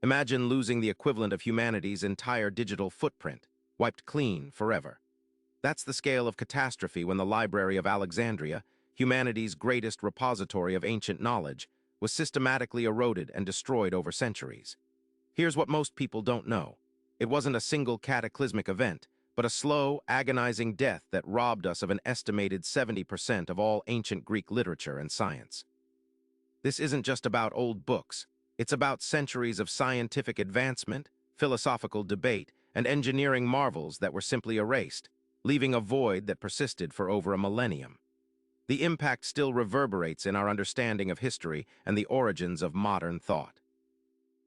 Imagine losing the equivalent of humanity's entire digital footprint, wiped clean forever. That's the scale of catastrophe when the Library of Alexandria, humanity's greatest repository of ancient knowledge, was systematically eroded and destroyed over centuries. Here's what most people don't know. It wasn't a single cataclysmic event, but a slow, agonizing death that robbed us of an estimated 70% of all ancient Greek literature and science. This isn't just about old books. It's about centuries of scientific advancement, philosophical debate, and engineering marvels that were simply erased, leaving a void that persisted for over a millennium. The impact still reverberates in our understanding of history and the origins of modern thought.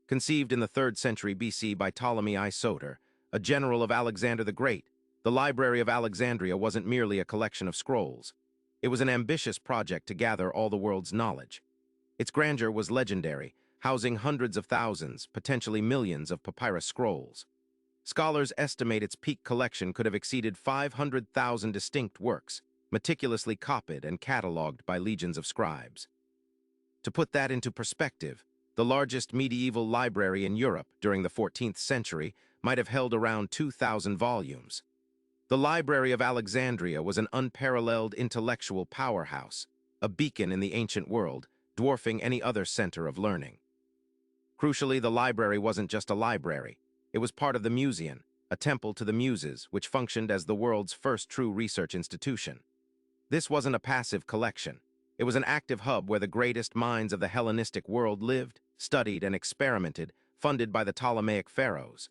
Conceived in the 3rd century BC by Ptolemy I Soter, a general of Alexander the Great, the Library of Alexandria wasn't merely a collection of scrolls. It was an ambitious project to gather all the world's knowledge. Its grandeur was legendary, housing hundreds of thousands, potentially millions of papyrus scrolls. Scholars estimate its peak collection could have exceeded 500,000 distinct works, meticulously copied and catalogued by legions of scribes. To put that into perspective, the largest medieval library in Europe during the 14th century might have held around 2,000 volumes. The Library of Alexandria was an unparalleled intellectual powerhouse, a beacon in the ancient world, dwarfing any other center of learning. Crucially, the library wasn't just a library. It was part of the Museum, a temple to the Muses, which functioned as the world's first true research institution. This wasn't a passive collection. It was an active hub where the greatest minds of the Hellenistic world lived, studied, and experimented, funded by the Ptolemaic pharaohs.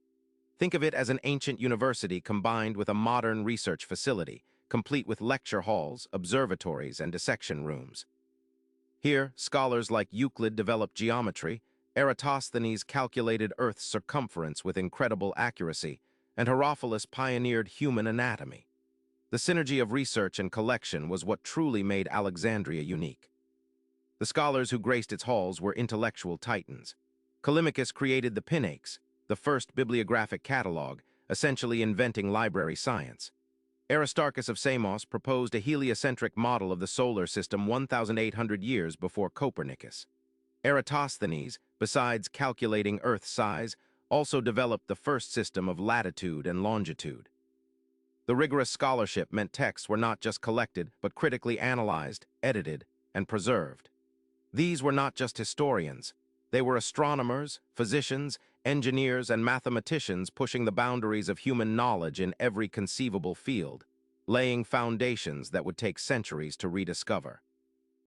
Think of it as an ancient university combined with a modern research facility, complete with lecture halls, observatories, and dissection rooms. Here, scholars like Euclid developed geometry, Eratosthenes calculated Earth's circumference with incredible accuracy, and Herophilus pioneered human anatomy. The synergy of research and collection was what truly made Alexandria unique. The scholars who graced its halls were intellectual titans. Callimachus created the Pinax, the first bibliographic catalog, essentially inventing library science. Aristarchus of Samos proposed a heliocentric model of the solar system 1,800 years before Copernicus. Eratosthenes, besides calculating Earth's size, also developed the first system of latitude and longitude. The rigorous scholarship meant texts were not just collected, but critically analyzed, edited, and preserved. These were not just historians. They were astronomers, physicians, engineers, and mathematicians pushing the boundaries of human knowledge in every conceivable field, laying foundations that would take centuries to rediscover.